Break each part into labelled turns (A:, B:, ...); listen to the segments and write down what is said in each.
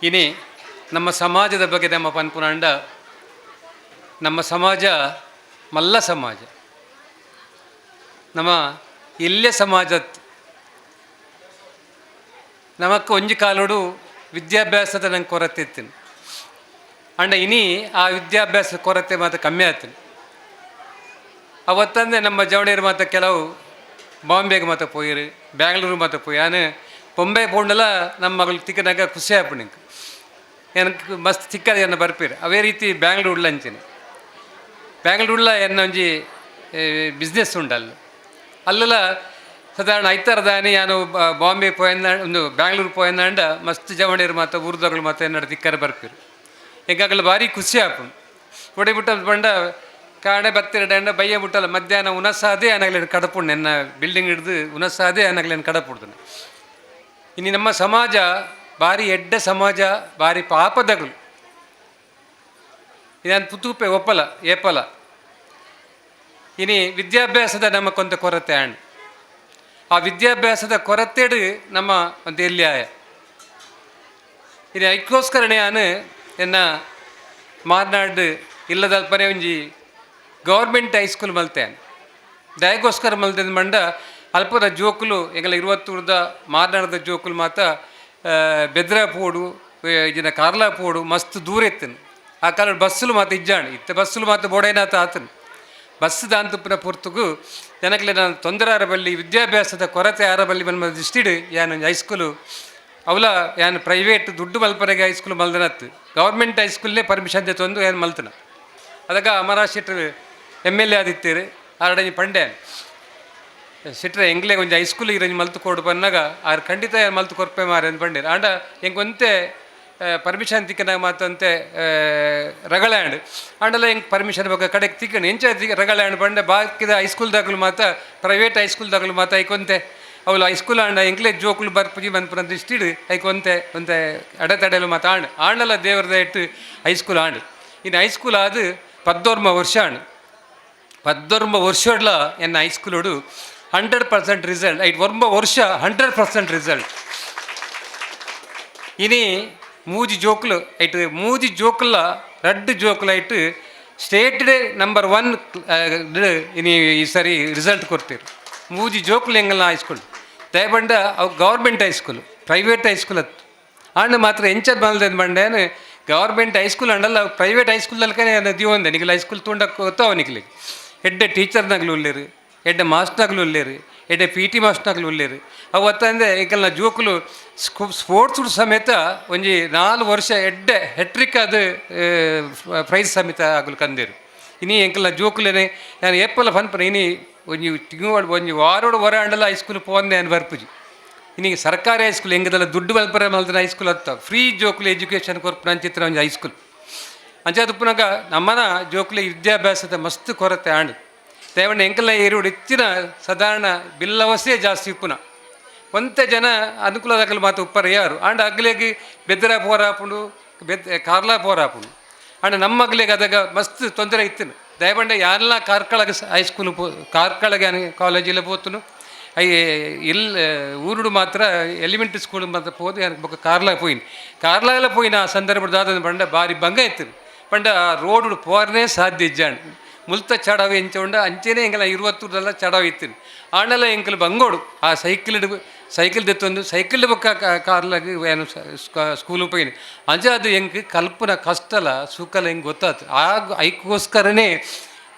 A: ಇನಿ ನಮ್ಮ ಸಮಾಜದ ಬಗ್ಗೆ ನಮ್ಮ ಪನ್ಪುನಂಡ ನಮ್ಮ ಸಮಾಜ ಮಲ್ಲ ಸಮಾಜ ನಮ್ಮ ಇಲ್ಲೇ ಸಮಾಜತ್ ನಮಕ್ ಒಂಜಿ ಕಾಲೋಡು ವಿದ್ಯಾಭ್ಯಾಸದ ನಂಗೆ ಕೊರತೆ ಇತ್ತೀನಿ ಅಂಡ ಇನಿ ಆ ವಿದ್ಯಾಭ್ಯಾಸ ಕೊರತೆ ಮಾತ್ರ ಕಮ್ಮಿ ಆಯ್ತೀನಿ. ಅವತ್ತಂದೆ ನಮ್ಮ ಜವಣಿಯರು ಮಾತ್ರ ಕೆಲವು ಬಾಂಬೆಗೆ ಮಾತ್ರ ಪೋಯಿರು, ಬ್ಯಾಂಗ್ಳೂರು ಮಾತ್ರ ಪೋಯಿ ನಾನು ಬೊಂಬೆ ಪೋಂಡಲ ನಮ್ಮ ಮಗಳು ತಿಕ್ಕನಾಗ ಖುಷಿ ಆಪು ನಿಂಗೆ எனக்கு ಮಸ್ತ್ ತಿಕ್ಕದ ಎನ್ನ ಬರ್ಪೀರು. ಅವೇ ರೀತಿ ಬ್ಯಾಂಗ್ಳೂರ್ಲ ಅಂಚನೆ ಬ್ಯಾಂಗ್ಳೂರ್ಲ ಎನ್ನ ಒಂಜಿ ಬಿಸ್ನೆಸ್ ಉಂಡಲ್ಲ ಅಲ್ಲೆಲ್ಲ ಸಾಧಾರಣ ಐತಾರದಾನಿ ನಾನು ಬಾಂಬೆ ಪೋಯಂದ ಒಂದು ಬ್ಯಾಂಗ್ಳೂರು ಪೋಯಂದ ಮಸ್ತ್ ಜವಣಿಯರು ಮಾತ್ರ ಊರ್ದಗಳು ಮಾತ್ರ ಎನ್ನ ತಿಕ್ಕರೆ ಬರ್ಪೀರು. ಹೆಂಗಾಗಲ್ಲ ಭಾರಿ ಖುಷಿ ಆಪುಂಡು. ಹೊಡೆಬಿಟ್ಟ ಬಂಡ ಕಾಣೆ ಬತ್ತಿರಡ ಬಯ್ಯ ಬಿಟ್ಟಲ್ಲ ಮಧ್ಯಾಹ್ನ ಉನಸಾದೇ ಅನಾಗ್ಲೇನು ಕಡಪುಂಡು ಎನ್ನ ಬಿಲ್ಡಿಂಗ್ ಹಿಡ್ದು ಉನಸಾದೇ ಅನಾಗ್ಲೇನು ಕಡಪುಡ್ದು. ಇನ್ನು ನಮ್ಮ ಸಮಾಜ ಭಾರಿ ಎಡ್ಡ ಸಮಾಜ, ಭಾರಿ ಪಾಪದಗಳು. ಇದನ್ನು ಪುತೂಪೆ ಒಪ್ಪಲ ಏಪಲ. ಇನಿ ವಿದ್ಯಾಭ್ಯಾಸದ ನಮಕೊಂತ ಕೊರತೆ ಆಂಡ್ ಆ ವಿದ್ಯಾಭ್ಯಾಸದ ಕೊರತೆಡು ನಮ್ಮ ಒಂದು ಎಲ್ಲಿಯಾಯ ಇದು ಐಕ್ಕೋಸ್ಕರನೇ ನಾನು ಎನ್ನ ಮಾರ್ನಾಡು ಇಲ್ಲದಲ್ಪನೆ ಒಂಜಿ ಗೌರ್ಮೆಂಟ್ ಹೈಸ್ಕೂಲ್ ಮಲ್ತೇನೆ ದಯಗೋಸ್ಕರ ಮಲ್ತದ ಮಂಡ ಅಲ್ಪದ ಜೋಕುಲು ಎಂಗಲ 20 ಮಾರ್ನಾಡದ ಜೋಕುಲು ಮಾತ ಬೆದ್ರ ಪೋಡು ಇಜಿನ ಕಾರ್ಲಾ ಪೋಡು ಮಸ್ತ್ ದೂರ ಎತ್ತನು. ಆ ಕಾಲ ಬಸ್ಸುಲು ಮಾತು ಇಜ್ಜಾಣು ಇತ್ತ ಬಸ್ಸುಲು ಮಾತು ಬೋಡೇನಾತ ಆತನು ಬಸ್ ದಾಂತುಪಿನ ಪೊರ್ತುಗು ಜನಕ್ಕೆ ನಾನು ತೊಂದರೆ ಆರಬಲ್ಲಿ ವಿದ್ಯಾಭ್ಯಾಸದ ಕೊರತೆ ಆರಬಲ್ಲಿ ನನ್ನ ದೃಷ್ಟಿಡು ಯಾನು ಹೈಸ್ಕೂಲು ಅವಲ ಯಾನು ಪ್ರೈವೇಟ್ ದುಡ್ಡು ಮಲ್ಪರೆಗೆ ಹೈಸ್ಕೂಲ್ ಮಲ್ದನತ್ತು ಗೌರ್ಮೆಂಟ್ ಹೈಸ್ಕೂಲ್ನೇ ಪರ್ಮಿಷನ್ ತಂದು ಏನು ಮಲ್ತನ ಅದಕ್ಕೆ ಅಮರಾ ಶೆಟ್ರು MLA ಆದಿತ್ತೀರು ಆರಡಂಜಿ ಪಂಡೆ ಸಿಟ್ರೆ ಎಂಗ್ಲೇ ಒಂಜಿ ಹೈಸ್ಕೂಲ್ ಇರಂಜಿ ಮಲ್ತು ಕೊಡು ಬಂದಾಗ ಆರು ಖಂಡಿತ ಮಲ್ತು ಕೊರ್ಪೆ ಮಾರಿ ಅಂತ ಬಂಡೇರು ಆಂಡ ಹೆಂಗೊಂತೆ ಪರ್ಮಿಷನ್ ತಿಕ್ಕನಾಗ ಮಾತಂತೆ ರಗಳಾಂಡ್ ಆಂಡಲ್ಲ ಹೆಂಗೆ ಪರ್ಮಿಷನ್ ಬಗ್ಗೆ ಕಡೆಗೆ ತಿಕ್ಕಣಿ ಎಂಚ ರಗಳಾಂಡ್ ಬಂಡೆ ಬಾಕಿದ ಹೈಸ್ಕೂಲ್ದಾಗಲು ಮಾತ ಪ್ರೈವೇಟ್ ಹೈಸ್ಕೂಲ್ದಾಗಲು ಮಾತ ಐಕೊಂತೆ ಅವಳು ಹೈಸ್ಕೂಲ್ ಆಂಡ ಎಂಕ್ಲೆ ಜೋಕುಲು ಬರ್ಪುಜಿ ಬಂದ್ಪುರ ಇಷ್ಟಿಡು ಐಕೊಂತೆ ಒಂತೆ ಅಡೆತಡೆಲು ಮಾತ ಆಂಡಲ್ಲ ದೇವರದ ಇಟ್ಟು ಹೈಸ್ಕೂಲ್ ಆಂಡ್ ಇನ್ನು ಹೈಸ್ಕೂಲ್ ಆದು 14 ವರ್ಷ ಆಂಡ್ 14 ವರ್ಷಡ್ಲ ಎನ್ನ ಹೈಸ್ಕೂಲೋಡು 100% ರಿಸಲ್ಟ್ ಐಟ್ 1 ವರ್ಷ 100% ರಿಸಲ್ಟ್. ಇನಿ ಮೂಜಿ ಜೋಕುಲು ಐಟ್ ಮೂಜಿ ಜೋಕುಲ 2 ಜೋಕುಲು ಐಟ್ ಸ್ಟೇಟ್ ನಂಬರ್ 1 ಇನಿ ಈ ಸರಿ ರಿಸಲ್ಟ್ ಕೊಡ್ತೀರಿ. ಮೂಜಿ ಜೋಕುಲು ಎಂಗಲ್ಲ ಹೈಸ್ಕೂಲ್ ದಯಬಂಡ ಅವು ಗೌರ್ಮೆಂಟ್ ಹೈಸ್ಕೂಲು ಪ್ರೈವೇಟ್ ಹೈಸ್ಕೂಲ್ ಹತ್ತು ಆಂಡ ಮಾತ್ರ ಎಂಚದ್ ಬಂದದ್ದು ಬಂಡೇನು ಗೌರ್ಮೆಂಟ್ ಹೈಸ್ಕೂಲ್ ಅಂಡಲ್ಲ ಪ್ರೈವೇಟ್ ಹೈಸ್ಕೂಲಲ್ಲಿ ದಿವಂದೆ ನಿಖಿಲ್ ಹೈಸ್ಕೂಲ್ ತುಂಡಕ್ಕೆ ಗೊತ್ತಾವ ನಿಖಿಲಿಗೆ ಎಡ್ಡೆ ಟೀಚರ್ನಾಗ್ಲು ಉಳ್ಳೇರು ಎಡ್ಡೆ ಮಾಸ್ಟ್ನಾಗ್ಲು ಉಳ್ಳೇರು ಎಡ್ಡೆ PT ಮಾಸ್ಟ್ನಾಗ್ಲು ಉಳ್ಳೇರು ಅವತ್ತಂದೆ ಈಗಲ್ಲ ಜೋಕುಲು ಸ್ಪೋರ್ಟ್ಸ್ ಸಮೇತ ಒಂಜಿ 4 ವರ್ಷ ಎಡ್ಡೆ ಹೆಟ್ರಿಕ್ ಅದು ಪ್ರೈಸ್ ಸಮೇತ ಆಗಲು ಕಂದೇರು. ಇನಿ ಎಂಕಲ್ಲ ಜೋಕುಲೇನೆ ನಾನು ಏಪಲ್ಲ ಪನ್ಪನ ಇನಿ ಒಂಜಿ ತಿಂಗಳು ಒಂಜಿ ವಾರೋಡು ಹೊರ ಅಂಡಲ್ಲ ಹೈಸ್ಕೂಲ್ ಪೋಂದೆ ಅನ್ನು ಬರ್ಪುಜಿ. ಇನ್ನೀಗ ಸರ್ಕಾರಿ ಹೈಸ್ಕೂಲ್ ಹೆಂಗದಲ್ಲ ದುಡ್ಡು ಬಲ್ಪರ ಮಲ್ದಿನ ಹೈಸ್ಕೂಲ್ ಹತ್ತ ಫ್ರೀ ಜೋಕುಲು ಎಜುಕೇಷನ್ ಕೊರ್ಪುನ ಅಂಚಿತ್ರ ಒಂಜಿ ಹೈಸ್ಕೂಲ್ ಅಂಚಾದುಪ್ಪನಾಗ ನಮ್ಮನ ಜೋಕುಲೆ ವಿದ್ಯಾಭ್ಯಾಸದ ಮಸ್ತ್ ಕೊರತೆ ಆಂಡು ದಯವಣ್ಣ ಎಂಕಲ್ಲ ಏರುಡು ಹೆಚ್ಚಿನ ಸಾಧಾರಣ ಬಿಲ್ಲವಸೇ ಜಾಸ್ತಿ ಉಪ್ಪುನ ಒಂತೆ ಜನ ಅನುಕೂಲದಾಗಲು ಮಾತು ಉಪ್ಪರ ಯಾರು ಆಂಡ ಅಗ್ಲೇಗೆ ಬೆದ್ದರ ಪೋರಾಪುಂಡು ಕಾರ್ಲಾ ಪೋರಾಪುಂಡು ಆಂಡ ನಮ್ಮ ಅಗ್ಲೇಗೆ ಅದಾಗ ಮಸ್ತ್ ತೊಂದರೆ ಇತ್ತು ದಯವಂಡ ಯಾರೆಲ್ಲ ಕಾರ್ಕಳಗೆ ಹೈಸ್ಕೂಲ್ ಕಾರ್ಕಳಗೆ ಕಾಲೇಜಿಲ್ಲ ಪೋತನು ಇಲ್ಲಿ ಊರುಡು ಮಾತ್ರ ಎಲಿಮೆಂಟ್ರಿ ಸ್ಕೂಲ್ ಮಾತ್ರ ಪೋದು எனக்கு ಕಾರ್ಲಾಗ ಪೋಯಿನಿ ಕಾರ್ಲಾಗೆಲ್ಲ ಪೋಯಿನ ಆ ಸಂದರ್ಭದಾದ ಬಂಡ ಭಾರಿ ಭಂಗ ಇತ್ತು ಪಂಡ ರೋಡು ಪೋರನೇ ಸಾಧ್ಯ ಇಜ್ಜಾಂಡು ಮುಲ್ತ ಚಡಾವು ಎಂಚ ಉಂಡ ಅಂಚೆನೇ ಎಂಗಲ 20 ಚಡಾವು ಇತ್ತು ಆಂಡಲ್ಲ ಎಂಕಲು ಬಂಗೋಡು ಆ ಸೈಕಲ್ ದೆತ್ತೊಂದು ಸೈಕಲ್ ಬೊಕ್ಕ ಕಾರ್ಲಾಗ ಏನು ಸ್ಕೂಲ್ ಪೋಯಿನಿ ಅಂಚ ಅದು ಹೆಂಗೆ ಕಲ್ಪನ ಕಷ್ಟಲ ಸುಖಲ ಹೆಂಗೆ ಗೊತ್ತಾಯ್ತು ಆಗ ಐಕ್ಕೋಸ್ಕರನೇ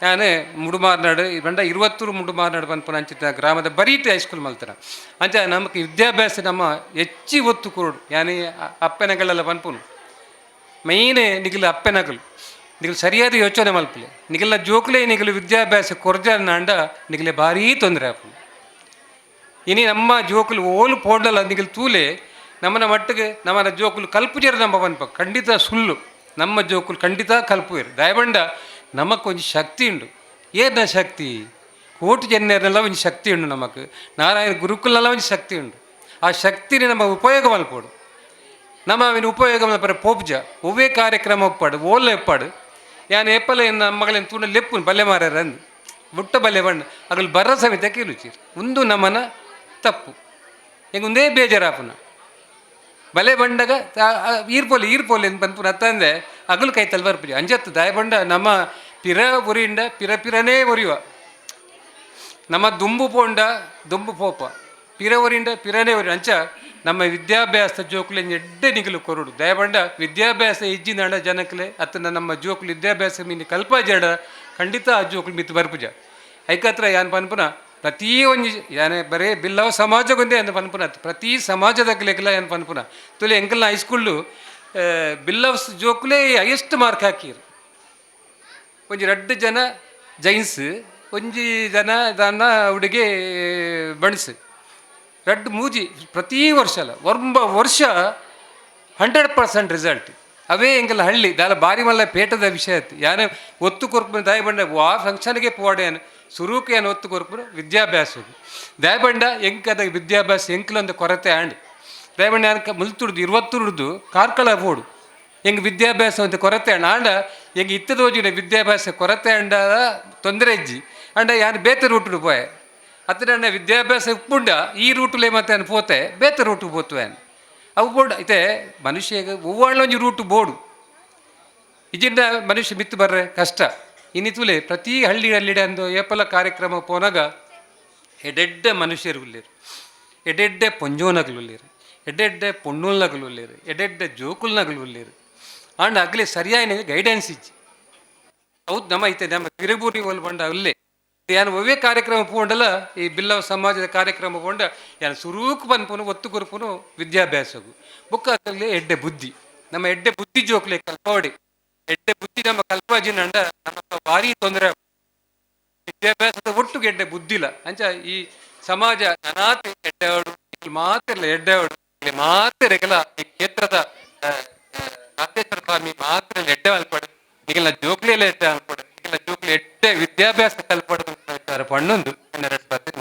A: ನಾನು ಮುಡುಮಾರ್ನಾಡು ಬಂಡ 20 ಮುಡುಮಾರ್ನಾಡು ಬಂದ್ಪನ ಅಂಚಿನ ಗ್ರಾಮದ ಬರೀತಿ ಹೈಸ್ಕೂಲ್ ಮಲ್ತಾರ ಅಂಚ ನಮಗೆ ವಿದ್ಯಾಭ್ಯಾಸ ನಮ್ಮ ಹೆಚ್ಚಿ ಒತ್ತು ಕೊಡು ಯಾನಿ ಅಪ್ಪೆನಗಳೆಲ್ಲ ಬಂದ್ಪುನು ಮೈನ್ ನಿಖಿಲ್ ಅಪ್ಪೆನಗಲು ನಿಖಿಲ್ ಸರಿಯಾದ ಯೋಚನೆ ಮಲ್ಪಲೆ ನಿಖಿಲ್ನ ಜೋಕುಲೆ ನಿಖಿಲ್ ವಿದ್ಯಾಭ್ಯಾಸ ಕೊರಜನ ಅಂಡ ನಿಖಿಲೆ ಭಾರೀ ತೊಂದರೆ ಆಪು. ಇನಿ ನಮ್ಮ ಜೋಕುಲು ಓಲು ಪೋಡಲ್ಲ ನಿಖಿಲ್ ತೂಲೆ ನಮ್ಮನ ಮಟ್ಟಿಗೆ ನಮ್ಮನ ಜೋಕುಲು ಕಲ್ಪುಜರ ನಮ್ಮ ಬಂದ್ಪ ಖಂಡಿತ ಸುಳ್ಳು ನಮ್ಮ ಜೋಕುಲು ಖಂಡಿತ ಕಲ್ಪುಜರು ದಯಬಂಡ ನಮಕೊಂದು ಶಕ್ತಿ ಉಂಡು ಏನ ಶಕ್ತಿ ಕೋಟಿ ಜನರೆಲ್ಲ ಒಂದು ಶಕ್ತಿ ಉಂಡು ನಮಕ್ ನಾರಾಯಣ ಗುರುಕುಲೆಲ್ಲ ಒಂದು ಶಕ್ತಿ ಉಂಡು ಆ ಶಕ್ತಿನ ನಮ್ಮ ಉಪಯೋಗ ಮಲ್ಪೋಡು ನಮ್ಮ ಅವನ ಉಪಯೋಗ ಮಲ್ಪರ ಪೋಪ್ಜ ಒವ್ವೇ ಕಾರ್ಯಕ್ರಮ ಒಪ್ಪಾಡು ಓಲ್ಲ ಎಪ್ಪಾಡು ಯಾನು ಎಪ್ಪಲ ನಮ್ಮ ಮಗಳೇನು ತೂಣ ಲೆಪ್ಪು ಬಲ್ಲೆ ಮಾರಂದು ಬುಟ್ಟ ಬಲ್ಲೆ ಬಣ್ಣ ಅಗಲು ಬರ ಸಮೇತ ಕೀಲುಚೀರು ಒಂದು ನಮ್ಮನ ತಪ್ಪು ಹೆಂಗೊಂದೇ ಬೇಜಾರಾಪುನ ಬಲೆ ಬಂಡಾಗ ಈರ್ಪೋಲಿ ಅಂತ ಬಂದ್ಪುರ ಅತ್ತಂದೆ ಅಗಲು ಕೈ ತಲ್ಬರ್ಪುಜಿ ಅಂಜತ್ತು ದಾಯ ಬಂಡ ನಮ್ಮ ಪಿರ ಉರಿಯಿಂದ ಪಿರನೇ ಒರಿಯುವ ನಮ್ಮ ದುಂಬು ಪೋಂಡ ದುಂಬು ಪೋಪ ಪಿರ ಒರಿಯಿಂದ ಪಿರನೇ ಒರಿ ಅಂಚ ನಮ್ಮ ವಿದ್ಯಾಭ್ಯಾಸ ಜೋಕುಲೆ ಎಡ್ಡೆ ನಿಗಲು ಕೊರುಡು ದಯಬಂಡ ವಿದ್ಯಾಭ್ಯಾಸ ಇಜ್ಜಿನಾಡ ಜನಕಲೆ ಅತ್ತನ ನಮ್ಮ ಜೋಕುಲು ವಿದ್ಯಾಭ್ಯಾಸ ಮೀನು ಕಲ್ಪ ಜಡ ಖಂಡಿತ ಆ ಜೋಕುಲು ಮಿತ್ತು ಬರ್ಪುಜ ಐಕತ್ರ ಯಾನ್ ಪನ್ಪುನ ಪ್ರತಿ ಒಂಜಿ ಯಾನೆ ಬರೇ ಬಿಲ್ಲವ ಸಮಾಜಗೊಂದೇ ಅಂತ ಪನ್ಪುನ ಪ್ರತಿ ಸಮಾಜದಾಗಲೆಲ್ಲ ಏನು ಪನ್ಪುನ ತುಲೆ ಎಂಕಲ್ನ ಹೈಸ್ಕೂಲು ಬಿಲ್ಲವ್ಸ್ ಜೋಕುಲೇ ಹೈಯೆಸ್ಟ್ ಮಾರ್ಕ್ ಹಾಕಿರು ಒಂಜಿ 2 ಜನ ಜೈನ್ಸ್ ಒಂಜಿ ಜನ ದನ ಹುಡುಗಿ ಬಣ್ಸ್ 2 ಮೂಜಿ ಪ್ರತಿ ವರ್ಷ ಅಲ್ಲ ವರ್ಷ 100% ರಿಸಲ್ಟ್ ಅವೇ ಎಂಗೆಲ್ಲ ಹಳ್ಳಿ ದಾಲ ಬಾರಿ ಮಲ್ಲ ಪೇಟದ ವಿಷಯ ಆಯ್ತು ಯಾನೇ ಒತ್ತು ಕೊರ್ಪು ದಾಯ ಬಂಡ ಆ ಫಂಕ್ಷನ್ಗೆ ಪೋಡೇನು ಸುರೂಕೆ ಏನು ಒತ್ತು ಕೊರ್ಪು ವಿದ್ಯಾಭ್ಯಾಸ ದಾಯ ಬಂಡ ಎಂಕದ ವಿದ್ಯಾಭ್ಯಾಸ ಎಂಕ್ಲೊಂದು ಕೊರತೆ ಆಂಡ್ ದಾಯ ಬಂಡ ಯಾನಕ್ಕೆ ಮುಲ್ತುಡ್ದು 20 ಹಿಡ್ದು ಕಾರ್ಕಳ ಪೋಡು ಹೆಂಗೆ ವಿದ್ಯಾಭ್ಯಾಸ ಅಂತ ಕೊರತೆ ಅಣ್ಣ ಆಂಡ ಹೆಂಗೆ ಇತ್ತದೋಜಿನ ವಿದ್ಯಾಭ್ಯಾಸ ಕೊರತೆ ಅಂಡ ತೊಂದರೆ ಇಜ್ಜಿ ಅಂಡ ಯಾನು ಬೇತೆ ರೂಟು ಪೋಯೆ ಅತ್ತನ ವಿದ್ಯಾಭ್ಯಾಸ ಉಪ್ಪುಂಡ ಈ ರೂಟುಲೇ ಮತ್ತೆ ಅನ್ ಪೋತೆ ಬೇತೆ ರೂಟು ಪೋತುವೆ ಅವು ಬೋರ್ಡ್ ಐತೆ ಮನುಷ್ಯಗೆ ಒವ್ವಾಳೊಂಜಿ ರೂಟು ಬೋಡು ಇಜಿಂದ ಮನುಷ್ಯ ಮಿತ್ತು ಬರ್ರೆ ಕಷ್ಟ ಇನ್ನಿತುಲೆ ಪ್ರತಿ ಹಳ್ಳಿ ಅಂದು ಏಪಲ ಕಾರ್ಯಕ್ರಮ ಪೋನಾಗ ಎಡೆಡ್ಡೆ ಮನುಷ್ಯರು ಉಳ್ಳೇರು ಎಡೆಡ್ಡೆ ಪೊಂಜೋನಗಳು ಉಳ್ಳೇರು ಎಡೆಡ್ಡೆ ಪೊಣ್ಣುಲ್ನಗಳು ಉಳ್ಳೇರು ಎಡೆಡ್ಡೆ ಜೋಕುಲ್ನಗಳು ಉಳ್ಳೇರು ಆಂಡ ಅಗ್ಲೆ ಸರಿಯಾಗಿ ಗೈಡೆನ್ಸ್ ಇಜ್ಜಿ ಹೌದು ನಮ್ಮ ಐತೆ ನಮ್ಮ ಗಿರಿಬೂರಿ ಒಲ್ ಬಂಡ ಅಲ್ಲೇ ಯಾನು ಒವ್ವೇ ಕಾರ್ಯಕ್ರಮ ಪೋಂಡಲ್ಲ ಈ ಬಿಲ್ಲವ ಸಮಾಜದ ಕಾರ್ಯಕ್ರಮ ಪೋಂಡ ಯಾನು ಸುರೂಕು ಬಂದ್ಪುನು ಒತ್ತು ಕೊರ್ಪುನು ವಿದ್ಯಾಭ್ಯಾಸಗು ಬುಕ್ಕ ಅಕ್ಕಲ್ಲಿ ಎಡ್ಡೆ ಬುದ್ಧಿ ನಮ್ಮ ಎಡ್ಡೆ ಬುದ್ಧಿ ಜೋಕ್ಲೆ ಕಲ್ಪವಡಿ ಎಡ್ಡೆ ಬುದ್ಧಿ ನಮ್ಮ ಕಲ್ಪಜಿನಂಡ ನಮ್ಮ ಭಾರಿ ತೊಂದರೆ ವಿದ್ಯಾಭ್ಯಾಸದ ಒಟ್ಟು ಎಡ್ಡೆ ಬುದ್ಧಿಲ್ಲ ಅಂಚ ಈ ಸಮಾಜ ಅನಾಥ ಎಡ್ಡೆವಡು ಇಲ್ಲಿ ಮಾತಿರಲ್ಲ ಎಡ್ಡೆವಡು ಇಲ್ಲಿ ಮಾತಿರಲ್ಲ ಈ ಕ್ಷೇತ್ರದ ನಾಥೇಶ್ವರ ಸ್ವಾಮಿ ಮಾತ್ರ ಎಡ್ಡೆ ಅಲ್ಪಡು ಈಗೆಲ್ಲ ಜೋಕ್ಲಿಯಲ್ಲ ಎಡ್ಡೆ ಅಲ್ಪಡು ಈಗೆಲ್ಲ ಜೋಕ್ಲಿ ಎಡ್ಡೆ ವಿದ್ಯಾಭ್ಯಾಸ ಕಲ್ಪಡು ಪಣ್ಣೊಂದು 2